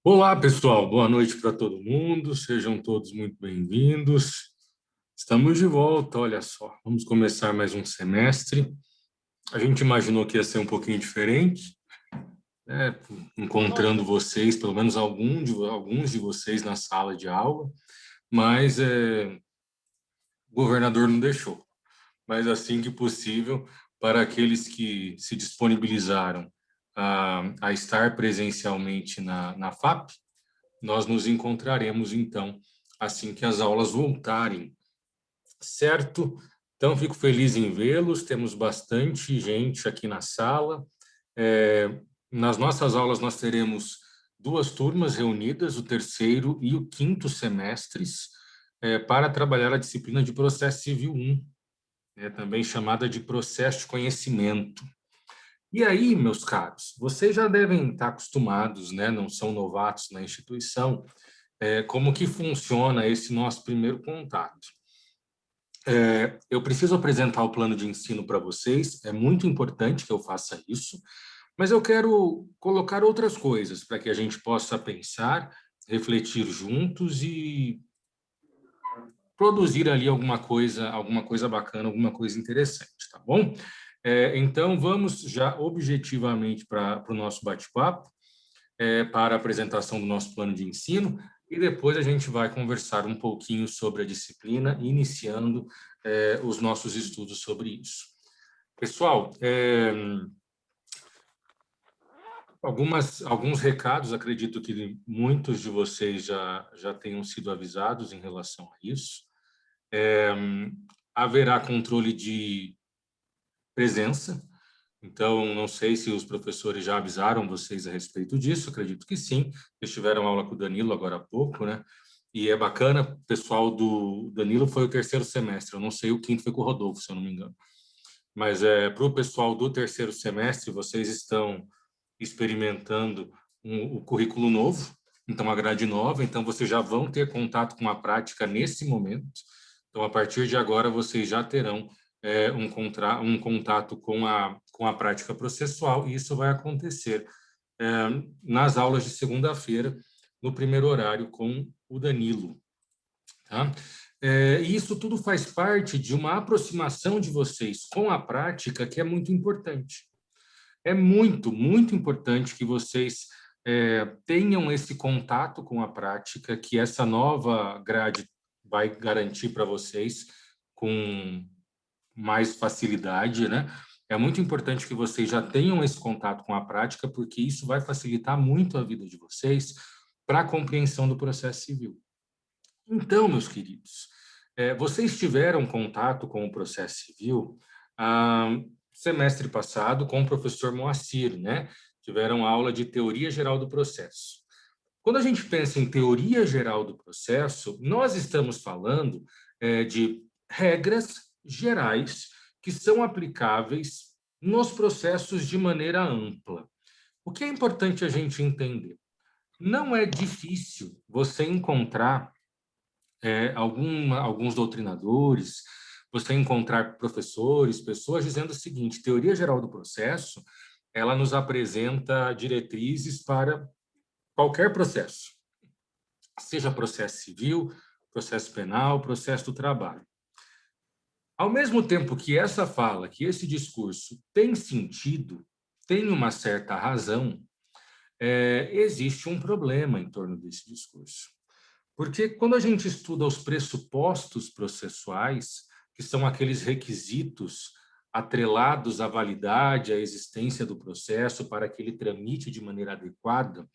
Olá, pessoal. Boa noite para todo mundo. Sejam todos muito bem-vindos. Estamos de volta, olha só. Vamos começar mais um semestre. A gente imaginou que ia ser um pouquinho diferente, né? Encontrando vocês, pelo menos alguns de vocês na sala de aula, mas o governador não deixou. Mas assim que possível, para aqueles que se disponibilizaram a estar presencialmente na FAP, nós nos encontraremos, então, assim que as aulas voltarem, certo? Então, fico feliz em vê-los, temos bastante gente aqui na sala. Nas nossas aulas, nós teremos duas turmas reunidas, o terceiro e o quinto semestres, para trabalhar a disciplina de Processo Civil 1, também chamada de Processo de Conhecimento. E aí, meus caros, vocês já devem estar acostumados, né? Não são novatos na instituição, como que funciona esse nosso primeiro contato. Eu preciso apresentar o plano de ensino para vocês, é muito importante que eu faça isso, mas eu quero colocar outras coisas para que a gente possa pensar, refletir juntos e produzir ali alguma coisa bacana, alguma coisa interessante, tá bom? Então, vamos já objetivamente para o nosso bate-papo, para a apresentação do nosso plano de ensino, e depois a gente vai conversar um pouquinho sobre a disciplina, iniciando os nossos estudos sobre isso. Pessoal, alguns recados, acredito que muitos de vocês já tenham sido avisados em relação a isso. Haverá controle de presença. Então, não sei se os professores já avisaram vocês a respeito disso, acredito que sim. Eles tiveram aula com o Danilo agora há pouco, né? E é bacana, o pessoal do Danilo foi o terceiro semestre, eu não sei o quinto foi com o Rodolfo, se eu não me engano. Mas para o pessoal do terceiro semestre, vocês estão experimentando o currículo novo, então a grade nova, então vocês já vão ter contato com a prática nesse momento. Então, a partir de agora, vocês já terão um contato com a prática processual, e isso vai acontecer nas aulas de segunda-feira, no primeiro horário, com o Danilo. Tá? E isso tudo faz parte de uma aproximação de vocês com a prática que é muito importante. É muito, muito importante que vocês tenham esse contato com a prática, que essa nova grade vai garantir para vocês com mais facilidade, né? É muito importante que vocês já tenham esse contato com a prática, porque isso vai facilitar muito a vida de vocês para a compreensão do processo civil. Então, meus queridos, vocês tiveram contato com o processo civil semestre passado com o professor Moacir, né? Tiveram aula de teoria geral do processo. Quando a gente pensa em teoria geral do processo, nós estamos falando de regras gerais que são aplicáveis nos processos de maneira ampla. O que é importante a gente entender? Não é difícil você encontrar alguns doutrinadores, você encontrar professores, pessoas dizendo o seguinte: teoria geral do processo, ela nos apresenta diretrizes para qualquer processo, seja processo civil, processo penal, processo do trabalho. Ao mesmo tempo que essa fala, que esse discurso tem sentido, tem uma certa razão, existe um problema em torno desse discurso. Porque quando a gente estuda os pressupostos processuais, que são aqueles requisitos atrelados à validade, à existência do processo para que ele tramite de maneira adequada,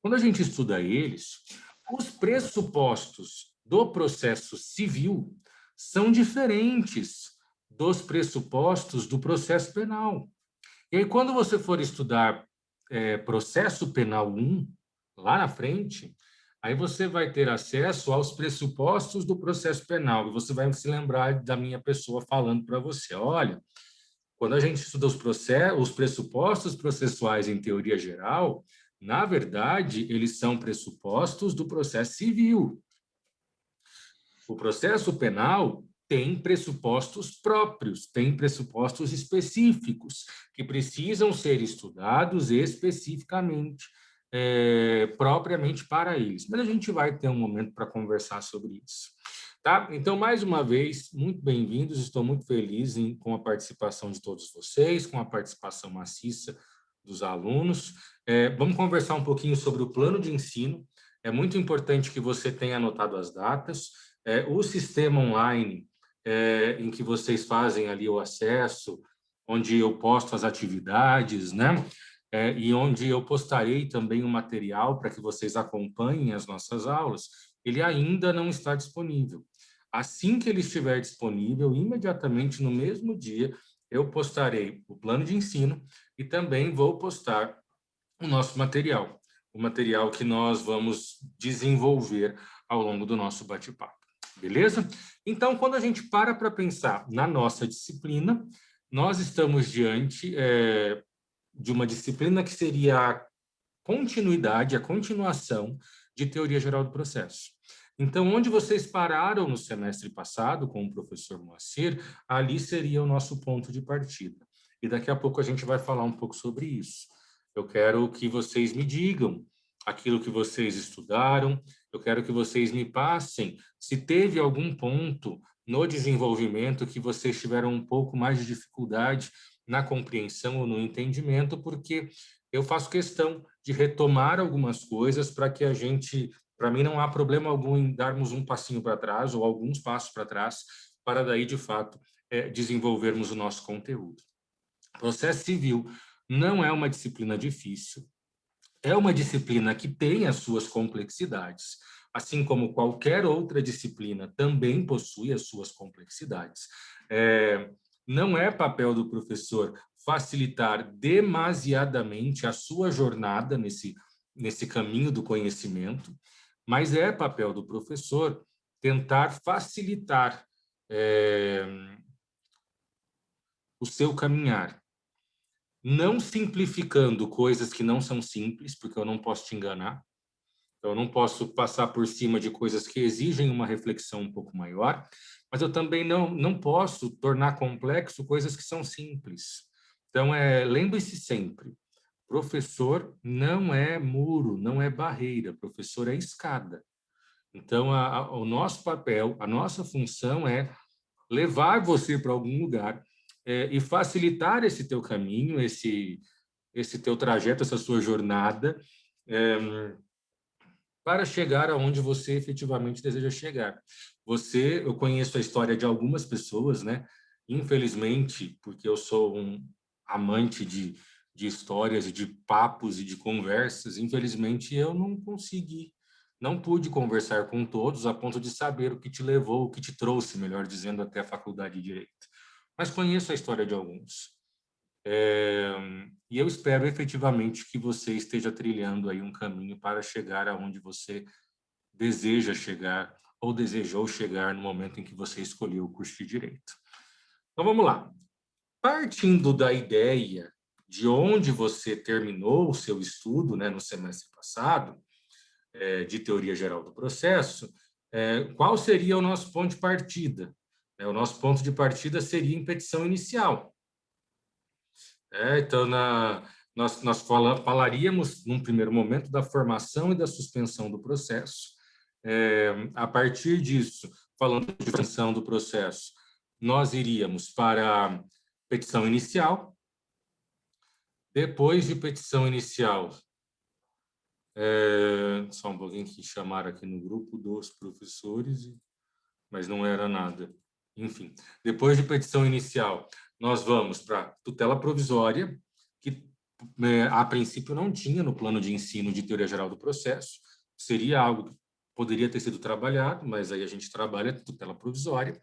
quando a gente estuda eles, os pressupostos do processo civil são diferentes dos pressupostos do processo penal. E aí, quando você for estudar processo penal 1, lá na frente, aí você vai ter acesso aos pressupostos do processo penal, e você vai se lembrar da minha pessoa falando para você: olha, quando a gente estuda os pressupostos processuais em teoria geral, na verdade, eles são pressupostos do processo civil. O processo penal tem pressupostos próprios, tem pressupostos específicos, que precisam ser estudados especificamente. propriamente para eles. Mas a gente vai ter um momento para conversar sobre isso. Tá? Então, mais uma vez, muito bem-vindos. Estou muito feliz com a participação de todos vocês, com a participação maciça dos alunos. Vamos conversar um pouquinho sobre o plano de ensino. É muito importante que você tenha anotado as datas. O sistema online em que vocês fazem ali o acesso, onde eu posto as atividades, né? E onde eu postarei também um material para que vocês acompanhem as nossas aulas, ele ainda não está disponível. Assim que ele estiver disponível, imediatamente no mesmo dia, eu postarei o plano de ensino e também vou postar o nosso material, o material que nós vamos desenvolver ao longo do nosso bate-papo. Beleza? Então, quando a gente para pensar na nossa disciplina, nós estamos diante de uma disciplina que seria a continuidade, a continuação de teoria geral do processo. Então, onde vocês pararam no semestre passado com o professor Moacir, ali seria o nosso ponto de partida. E daqui a pouco a gente vai falar um pouco sobre isso. Eu quero que vocês me digam aquilo que vocês estudaram, eu quero que vocês me passem se teve algum ponto no desenvolvimento que vocês tiveram um pouco mais de dificuldade na compreensão ou no entendimento, porque eu faço questão de retomar algumas coisas para que a gente, para mim não há problema algum em darmos um passinho para trás ou alguns passos para trás, para daí, de fato, desenvolvermos o nosso conteúdo. Processo civil não é uma disciplina difícil, é uma disciplina que tem as suas complexidades, assim como qualquer outra disciplina também possui as suas complexidades. Não é papel do professor facilitar demasiadamente a sua jornada nesse caminho do conhecimento, mas é papel do professor tentar facilitar o seu caminhar, não simplificando coisas que não são simples, porque eu não posso te enganar. Então, eu não posso passar por cima de coisas que exigem uma reflexão um pouco maior, mas eu também não posso tornar complexo coisas que são simples. Então, lembre-se sempre, professor não é muro, não é barreira, professor é escada. Então, o nosso papel, a nossa função é levar você para algum lugar e facilitar esse teu caminho, esse teu trajeto, essa sua jornada, para chegar aonde você efetivamente deseja chegar. Eu conheço a história de algumas pessoas, né? Infelizmente, porque eu sou um amante de histórias e de papos e de conversas, infelizmente eu não pude conversar com todos a ponto de saber o que te levou, o que te trouxe, melhor dizendo, até a faculdade de Direito. Mas conheço a história de alguns. E eu espero efetivamente que você esteja trilhando aí um caminho para chegar aonde você deseja chegar ou desejou chegar no momento em que você escolheu o curso de Direito. Então, vamos lá. Partindo da ideia de onde você terminou o seu estudo, né, no semestre passado, de teoria geral do processo, qual seria o nosso ponto de partida? O nosso ponto de partida seria em petição inicial. Então, nós falaríamos, num primeiro momento, da formação e da suspensão do processo. A partir disso, falando de suspensão do processo, nós iríamos para a petição inicial. Depois de petição inicial, só um pouquinho que chamaram aqui no grupo dos professores, mas não era nada. Enfim, depois de petição inicial, nós vamos para tutela provisória, que a princípio não tinha no plano de ensino de teoria geral do processo, seria algo que poderia ter sido trabalhado, mas aí a gente trabalha tutela provisória.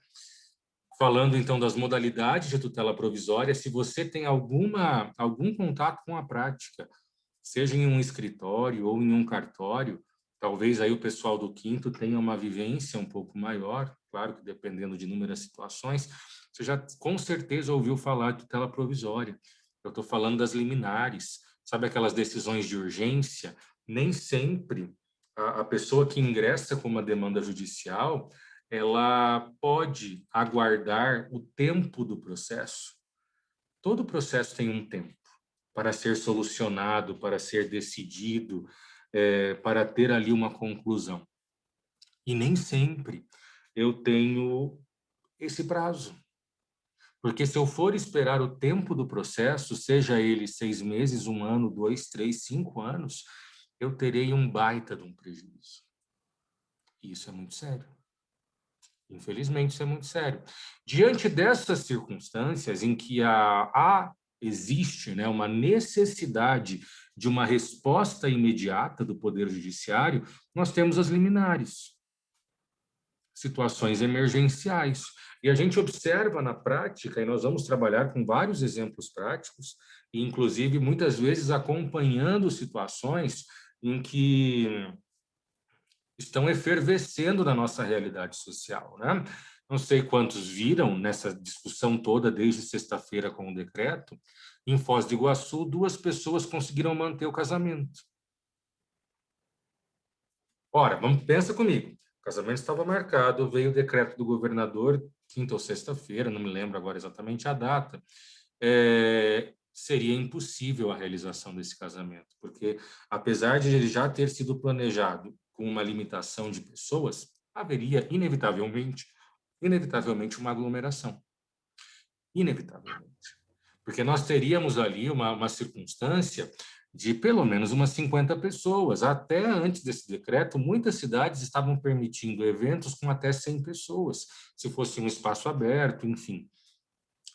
Falando então das modalidades de tutela provisória, se você tem algum contato com a prática, seja em um escritório ou em um cartório, talvez aí o pessoal do quinto tenha uma vivência um pouco maior, claro que dependendo de inúmeras situações, você já com certeza ouviu falar de tutela provisória. Eu estou falando das liminares, sabe aquelas decisões de urgência? Nem sempre a pessoa que ingressa com uma demanda judicial, ela pode aguardar o tempo do processo. Todo processo tem um tempo. para ser solucionado, para ser decidido, para ter ali uma conclusão. E nem sempre eu tenho esse prazo. Porque se eu for esperar o tempo do processo, seja ele 6 meses, 1 ano, 2, 3, 5 anos, eu terei um baita de um prejuízo. E isso é muito sério. Infelizmente, isso é muito sério. Diante dessas circunstâncias em que existe, né, uma necessidade de uma resposta imediata do Poder Judiciário, nós temos as liminares, situações emergenciais. E a gente observa na prática, e nós vamos trabalhar com vários exemplos práticos, e inclusive muitas vezes acompanhando situações em que estão efervescendo na nossa realidade social, né? Não sei quantos viram nessa discussão toda desde sexta-feira com o decreto, em Foz do Iguaçu, 2 pessoas conseguiram manter o casamento. Ora, pensa comigo. O casamento estava marcado, veio o decreto do governador, quinta ou sexta-feira, não me lembro agora exatamente a data. Seria impossível a realização desse casamento, porque apesar de ele já ter sido planejado com uma limitação de pessoas, haveria inevitavelmente uma aglomeração. Inevitavelmente. Porque nós teríamos ali uma circunstância de pelo menos umas 50 pessoas. Até antes desse decreto, muitas cidades estavam permitindo eventos com até 100 pessoas, se fosse um espaço aberto, enfim.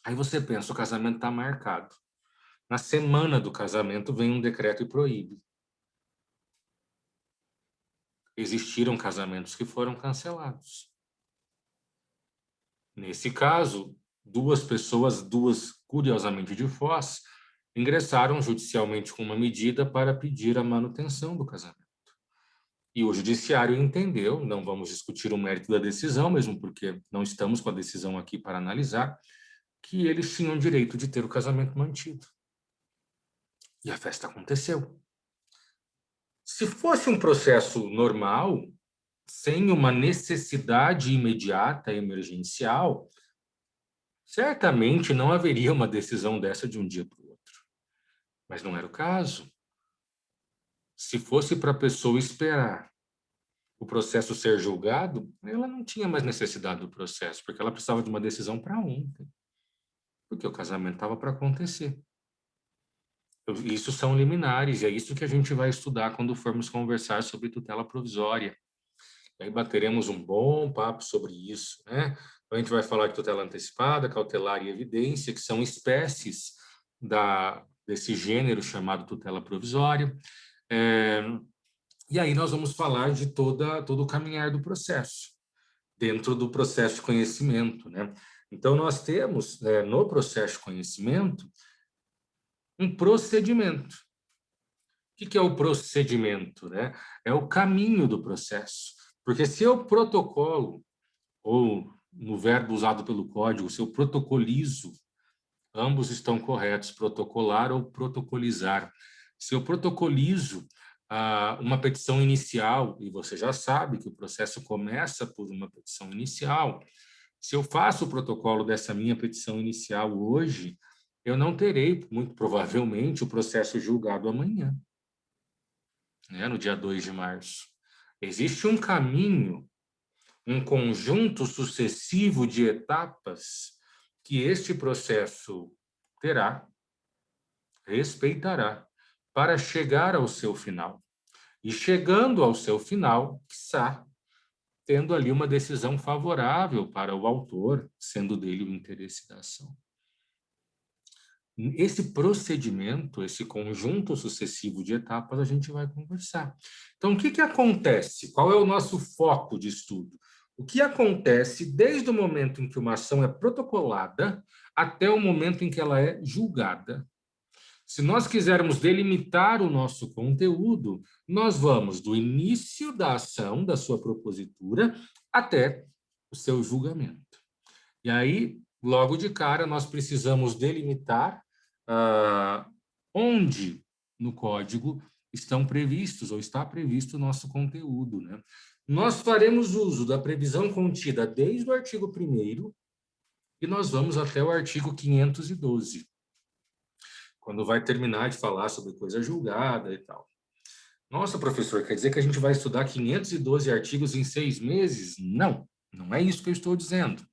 Aí você pensa, o casamento está marcado. Na semana do casamento vem um decreto e proíbe. Existiram casamentos que foram cancelados. Nesse caso, 2 pessoas, curiosamente de Foz, ingressaram judicialmente com uma medida para pedir a manutenção do casamento. E o judiciário entendeu, não vamos discutir o mérito da decisão, mesmo porque não estamos com a decisão aqui para analisar, que eles tinham direito de ter o casamento mantido. E a festa aconteceu. Se fosse um processo normal, sem uma necessidade imediata, emergencial, certamente não haveria uma decisão dessa de um dia para o outro. Mas não era o caso. Se fosse para a pessoa esperar o processo ser julgado, ela não tinha mais necessidade do processo, porque ela precisava de uma decisão para ontem. Porque o casamento estava para acontecer. Isso são liminares, e é isso que a gente vai estudar quando formos conversar sobre tutela provisória. Aí bateremos um bom papo sobre isso, né? Então, a gente vai falar de tutela antecipada, cautelar e evidência, que são espécies desse gênero chamado tutela provisória. E aí nós vamos falar de todo o caminhar do processo, dentro do processo de conhecimento, né? Então, nós temos, no processo de conhecimento, um procedimento. O que é o procedimento, né? É o caminho do processo. Porque se eu protocolo, ou no verbo usado pelo código, se eu protocolizo, ambos estão corretos, protocolar ou protocolizar. Se eu protocolizo uma petição inicial, e você já sabe que o processo começa por uma petição inicial, se eu faço o protocolo dessa minha petição inicial hoje, eu não terei, muito provavelmente, o processo julgado amanhã, né, no dia 2 de março. Existe um caminho, um conjunto sucessivo de etapas que este processo terá, respeitará, para chegar ao seu final. E chegando ao seu final, quiçá, tendo ali uma decisão favorável para o autor, sendo dele o interesse da ação. Esse procedimento, esse conjunto sucessivo de etapas, a gente vai conversar. Então, o que acontece? Qual é o nosso foco de estudo? O que acontece desde o momento em que uma ação é protocolada até o momento em que ela é julgada. Se nós quisermos delimitar o nosso conteúdo, nós vamos do início da ação, da sua propositura, até o seu julgamento. E aí, logo de cara, nós precisamos delimitar onde no código estão previstos ou está previsto o nosso conteúdo, né? Nós faremos uso da previsão contida desde o artigo 1º e nós vamos até o artigo 512. quando vai terminar de falar sobre coisa julgada e tal. Nossa, professor, quer dizer que a gente vai estudar 512 artigos em 6 meses? Não, não é isso que eu estou dizendo.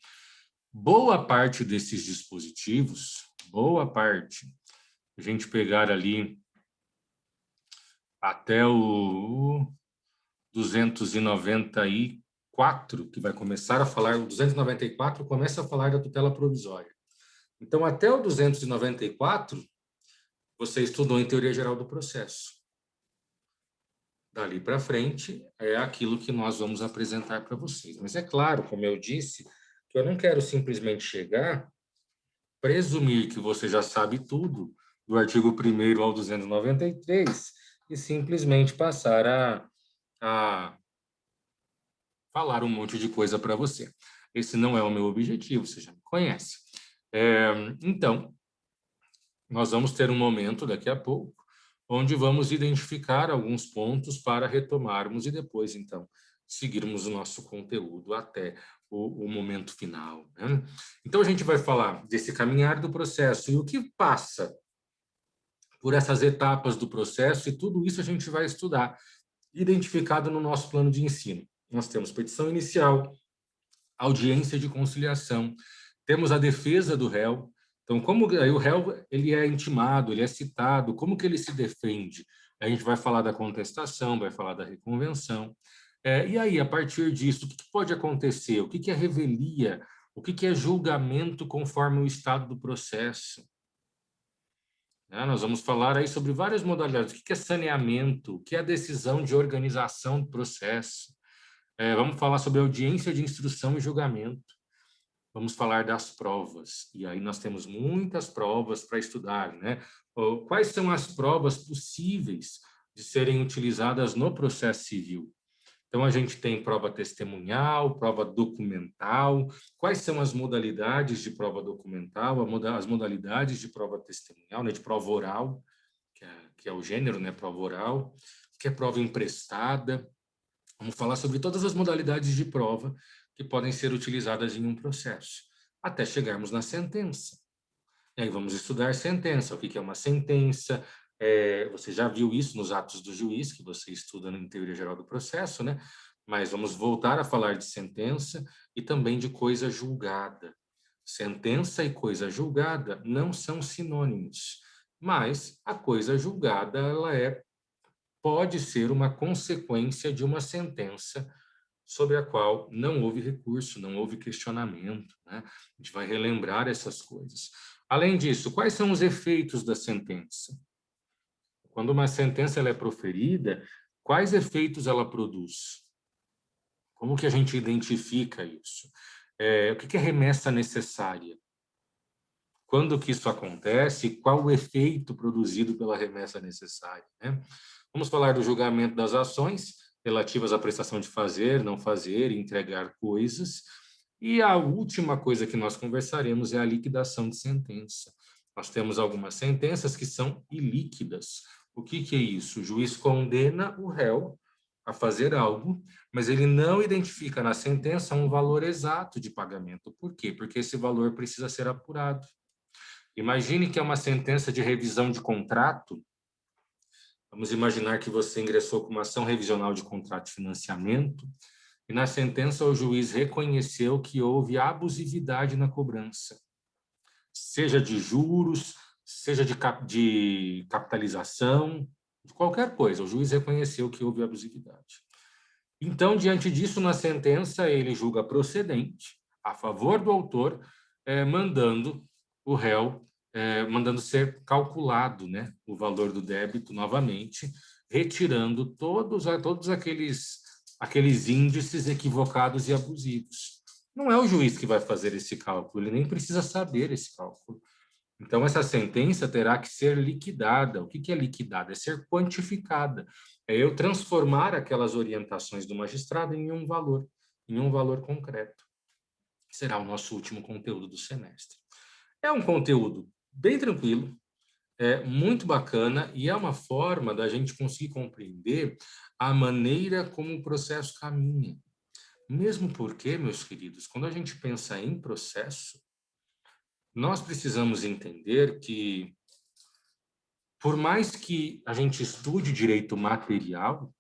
Boa parte desses dispositivos, boa parte, a gente pegar ali até o 294, que vai começar a falar, o 294 começa a falar da tutela provisória. Então, até o 294, você estudou em teoria geral do processo. Dali para frente, é aquilo que nós vamos apresentar para vocês. Mas é claro, como eu disse, que eu não quero simplesmente chegar, presumir que você já sabe tudo, do artigo 1º ao 293, e simplesmente passar a falar um monte de coisa para você. Esse não é o meu objetivo, você já me conhece. Então, nós vamos ter um momento daqui a pouco, onde vamos identificar alguns pontos para retomarmos e depois, então, seguirmos o nosso conteúdo até o momento final, né? Então, a gente vai falar desse caminhar do processo e o que passa por essas etapas do processo, e tudo isso a gente vai estudar, identificado no nosso plano de ensino. Nós temos petição inicial, audiência de conciliação, temos a defesa do réu. Então, como o réu ele é intimado, ele é citado, como que ele se defende? A gente vai falar da contestação, vai falar da reconvenção. E aí, a partir disso, o que pode acontecer? O que é revelia? O que é julgamento conforme o estado do processo? Nós vamos falar aí sobre várias modalidades. O que é saneamento? O que é a decisão de organização do processo? Vamos falar sobre audiência de instrução e julgamento. Vamos falar das provas. E aí nós temos muitas provas para estudar, né? Quais são as provas possíveis de serem utilizadas no processo civil? Então, a gente tem prova testemunhal, prova documental. Quais são as modalidades de prova documental, as modalidades de prova testemunhal, né, de prova oral, que é o gênero, né, prova oral, que é prova emprestada. Vamos falar sobre todas as modalidades de prova que podem ser utilizadas em um processo, até chegarmos na sentença. E aí vamos estudar sentença, o que é uma sentença. Você já viu isso nos atos do juiz, que você estuda em teoria geral do processo, né? Mas vamos voltar a falar de sentença e também de coisa julgada. Sentença e coisa julgada não são sinônimos, mas a coisa julgada pode ser uma consequência de uma sentença sobre a qual não houve recurso, não houve questionamento, né? A gente vai relembrar essas coisas. Além disso, quais são os efeitos da sentença? Quando uma sentença ela é proferida, quais efeitos ela produz? Como que a gente identifica isso? O que é remessa necessária? Quando que isso acontece? Qual o efeito produzido pela remessa necessária, né? Vamos falar do julgamento das ações relativas à prestação de fazer, não fazer, entregar coisas. E a última coisa que nós conversaremos é a liquidação de sentença. Nós temos algumas sentenças que são ilíquidas. O que é isso? O juiz condena o réu a fazer algo, mas ele não identifica na sentença um valor exato de pagamento. Por quê? Porque esse valor precisa ser apurado. Imagine que é uma sentença de revisão de contrato. Vamos imaginar que você ingressou com uma ação revisional de contrato de financiamento e na sentença o juiz reconheceu que houve abusividade na cobrança, seja de juros, seja de capitalização, de qualquer coisa. O juiz reconheceu que houve abusividade. Então, diante disso, na sentença, ele julga procedente, a favor do autor, mandando o réu, mandando ser calculado, né, o valor do débito novamente, retirando todos aqueles índices equivocados e abusivos. Não é o juiz que vai fazer esse cálculo, ele nem precisa saber esse cálculo. Então, essa sentença terá que ser liquidada. O que é liquidada? É ser quantificada. É eu transformar aquelas orientações do magistrado em um valor concreto. Será o nosso último conteúdo do semestre. É um conteúdo bem tranquilo, muito bacana e é uma forma da gente conseguir compreender a maneira como o processo caminha. Mesmo porque, meus queridos, quando a gente pensa em processo, nós precisamos entender que por mais que a gente estude direito material,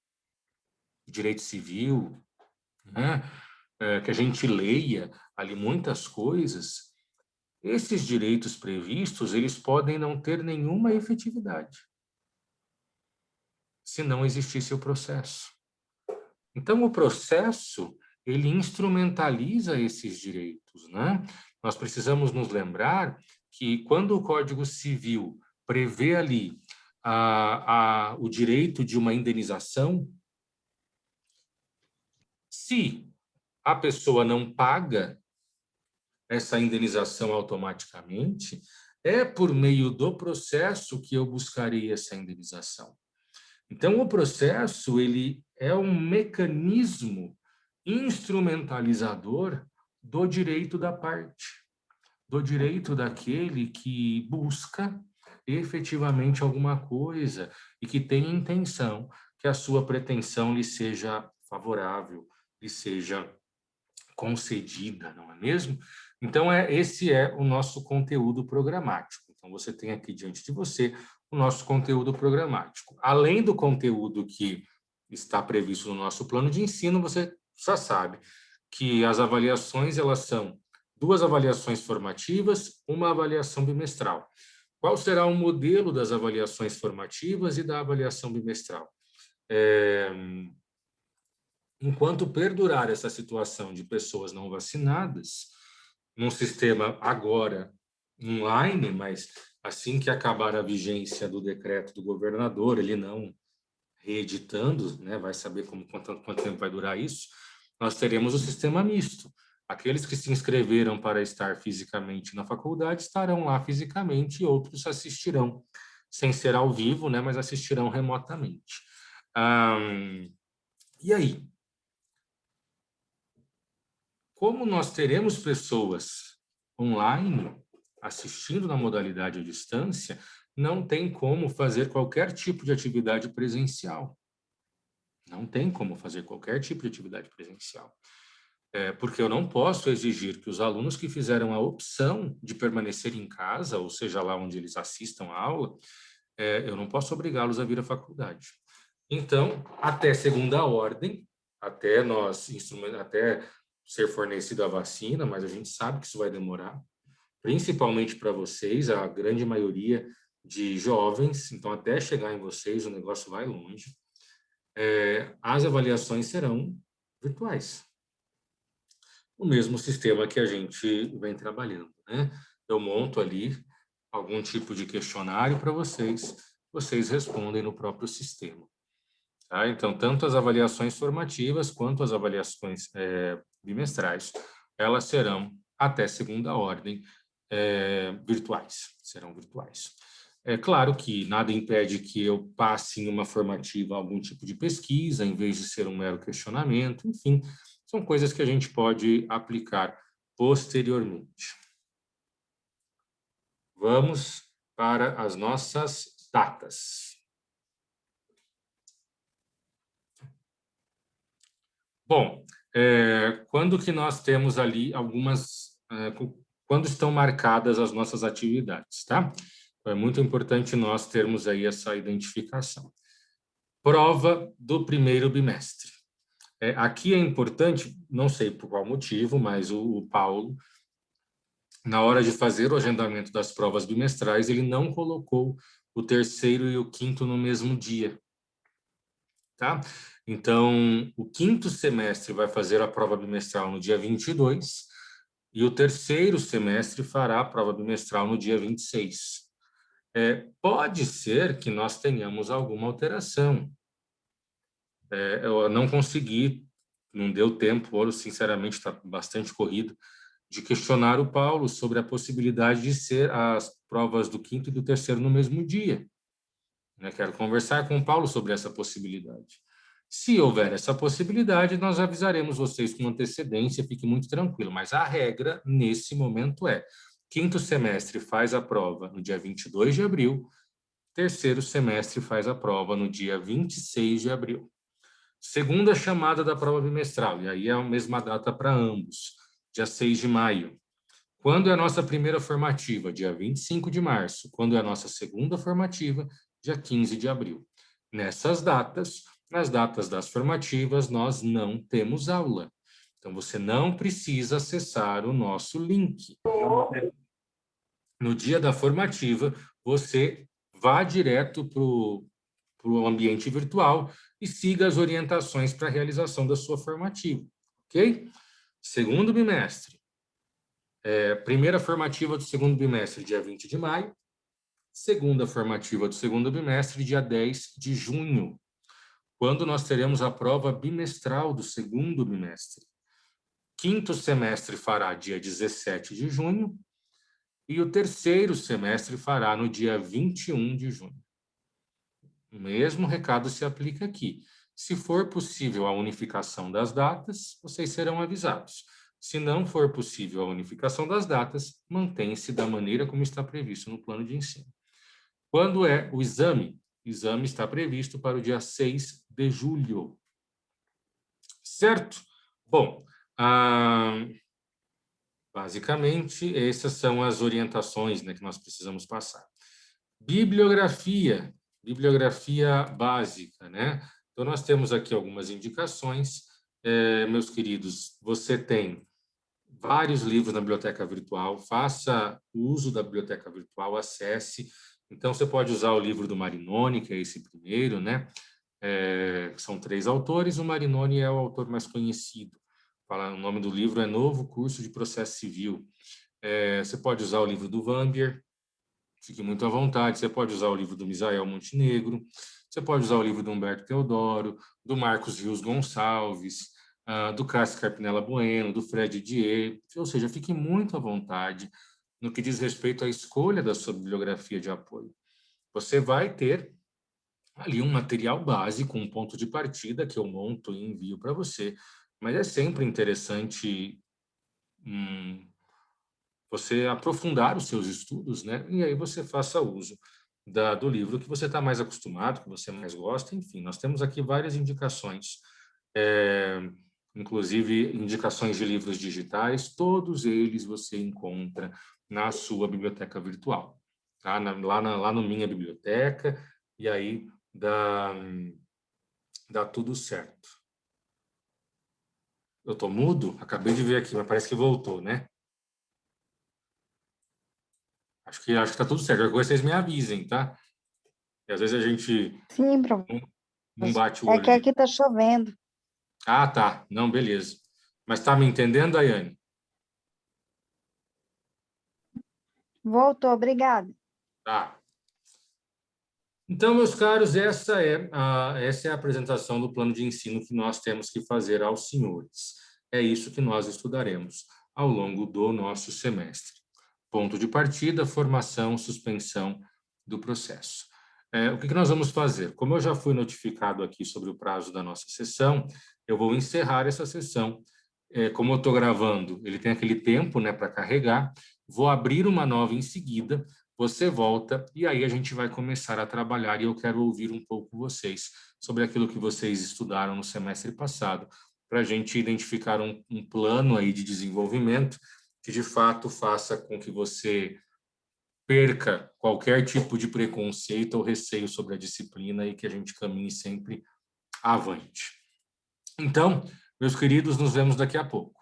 direito civil, né, que a gente leia ali muitas coisas, esses direitos previstos, eles podem não ter nenhuma efetividade, se não existisse o processo. Então, o processo, ele instrumentaliza esses direitos, né? Nós precisamos nos lembrar que quando o Código Civil prevê ali o direito de uma indenização, se a pessoa não paga essa indenização automaticamente, é por meio do processo que eu buscarei essa indenização. Então, o processo ele é um mecanismo instrumentalizador do direito da parte, do direito daquele que busca efetivamente alguma coisa e que tem intenção que a sua pretensão lhe seja favorável, lhe seja concedida, não é mesmo? Então, esse é o nosso conteúdo programático. Então, você tem aqui diante de você o nosso conteúdo programático. Além do conteúdo que está previsto no nosso plano de ensino, você já sabe que as avaliações, elas são 2 avaliações formativas, uma avaliação bimestral. Qual será o modelo das avaliações formativas e da avaliação bimestral? Enquanto perdurar essa situação de pessoas não vacinadas, num sistema agora online, mas assim que acabar a vigência do decreto do governador, ele não reeditando, né, vai saber quanto tempo vai durar isso, nós teremos o sistema misto. Aqueles que se inscreveram para estar fisicamente na faculdade estarão lá fisicamente e outros assistirão, sem ser ao vivo, né, mas assistirão remotamente. E aí? Como nós teremos pessoas online assistindo na modalidade à distância, não tem como fazer qualquer tipo de atividade presencial. Não tem como fazer qualquer tipo de atividade presencial. Porque eu não posso exigir que os alunos que fizeram a opção de permanecer em casa, ou seja, lá onde eles assistam a aula, eu não posso obrigá-los a vir à faculdade. Então, até segunda ordem, até ser fornecida a vacina, mas a gente sabe que isso vai demorar, principalmente para vocês, a grande maioria de jovens, então até chegar em vocês o negócio vai longe. As avaliações serão virtuais. O mesmo sistema que a gente vem trabalhando, né? Eu monto ali algum tipo de questionário para vocês respondem no próprio sistema. Tá? Então, tanto as avaliações formativas quanto as avaliações bimestrais, elas serão, até segunda ordem, virtuais, serão virtuais. É claro que nada impede que eu passe em uma formativa algum tipo de pesquisa, em vez de ser um mero questionamento, enfim, são coisas que a gente pode aplicar posteriormente. Vamos para as nossas datas. Bom, quando que nós temos ali quando estão marcadas as nossas atividades, tá? Então, é muito importante nós termos aí essa identificação. Prova do primeiro bimestre. Aqui é importante, não sei por qual motivo, mas o Paulo, na hora de fazer o agendamento das provas bimestrais, ele não colocou o terceiro e o quinto no mesmo dia. Tá? Então, o quinto semestre vai fazer a prova bimestral no dia 22 e o terceiro semestre fará a prova bimestral no dia 26. Pode ser que nós tenhamos alguma alteração. Eu não consegui, não deu tempo, sinceramente está bastante corrido, de questionar o Paulo sobre a possibilidade de ser as provas do quinto e do terceiro no mesmo dia. Quero conversar com o Paulo sobre essa possibilidade. Se houver essa possibilidade, nós avisaremos vocês com antecedência, fique muito tranquilo. Mas a regra, nesse momento, quinto semestre faz a prova no dia 22 de abril, terceiro semestre faz a prova no dia 26 de abril. Segunda chamada da prova bimestral, e aí é a mesma data para ambos, dia 6 de maio. Quando é a nossa primeira formativa? Dia 25 de março. Quando é a nossa segunda formativa? dia 15 de abril. Nessas datas, nas datas das formativas, nós não temos aula. Então, você não precisa acessar o nosso link. No dia da formativa, você vá direto para o ambiente virtual e siga as orientações para a realização da sua formativa, ok? Segundo bimestre. Primeira formativa do segundo bimestre, dia 20 de maio. Segunda formativa do segundo bimestre, dia 10 de junho, quando nós teremos a prova bimestral do segundo bimestre. Quinto semestre fará dia 17 de junho e o terceiro semestre fará no dia 21 de junho. O mesmo recado se aplica aqui. Se for possível a unificação das datas, vocês serão avisados. Se não for possível a unificação das datas, mantém-se da maneira como está previsto no plano de ensino. Quando é o exame? O exame está previsto para o dia 6 de julho. Certo? Bom, basicamente, essas são as orientações, né, que nós precisamos passar. Bibliografia básica, né? Então, nós temos aqui algumas indicações. Meus queridos, você tem vários livros na biblioteca virtual, faça uso da biblioteca virtual, acesse. Então, você pode usar o livro do Marinoni, que é esse primeiro, né? São 3 autores, o Marinoni é o autor mais conhecido. O nome do livro é Novo Curso de Processo Civil. Você pode usar o livro do Wambier, fique muito à vontade. Você pode usar o livro do Misael Montenegro, você pode usar o livro do Humberto Teodoro, do Marcos Rios Gonçalves, do Cássio Carpinella Bueno, do Fred Dier, ou seja, fique muito à vontade no que diz respeito à escolha da sua bibliografia de apoio. Você vai ter ali um material básico, um ponto de partida que eu monto e envio para você, mas é sempre interessante você aprofundar os seus estudos, né? E aí você faça uso do livro que você está mais acostumado, que você mais gosta, enfim, nós temos aqui várias indicações, inclusive indicações de livros digitais, todos eles você encontra na sua biblioteca virtual, tá? Lá no Minha Biblioteca, e aí dá tudo certo. Eu estou mudo? Acabei de ver aqui, mas parece que voltou, né? Acho que está tudo certo. Agora vocês me avisem, tá? E às vezes a gente Sim, não professor. bate o É olho que ali. aqui está chovendo. Ah, tá. Não, beleza. Mas está me entendendo, Daiane? Voltou, obrigada. Tá. Então, meus caros, essa é a apresentação do plano de ensino que nós temos que fazer aos senhores. É isso que nós estudaremos ao longo do nosso semestre. Ponto de partida, formação, suspensão do processo. O que nós vamos fazer? Como eu já fui notificado aqui sobre o prazo da nossa sessão, eu vou encerrar essa sessão. Como eu estou gravando, ele tem aquele tempo, né, para carregar, vou abrir uma nova em seguida, você volta e aí a gente vai começar a trabalhar e eu quero ouvir um pouco vocês sobre aquilo que vocês estudaram no semestre passado, para a gente identificar um plano aí de desenvolvimento que de fato faça com que você perca qualquer tipo de preconceito ou receio sobre a disciplina e que a gente caminhe sempre avante. Então, meus queridos, nos vemos daqui a pouco.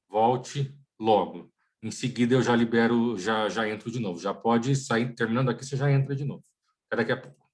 Volte logo. Em seguida, eu já libero, já entro de novo. Já pode sair, terminando aqui, você já entra de novo. Até daqui a pouco.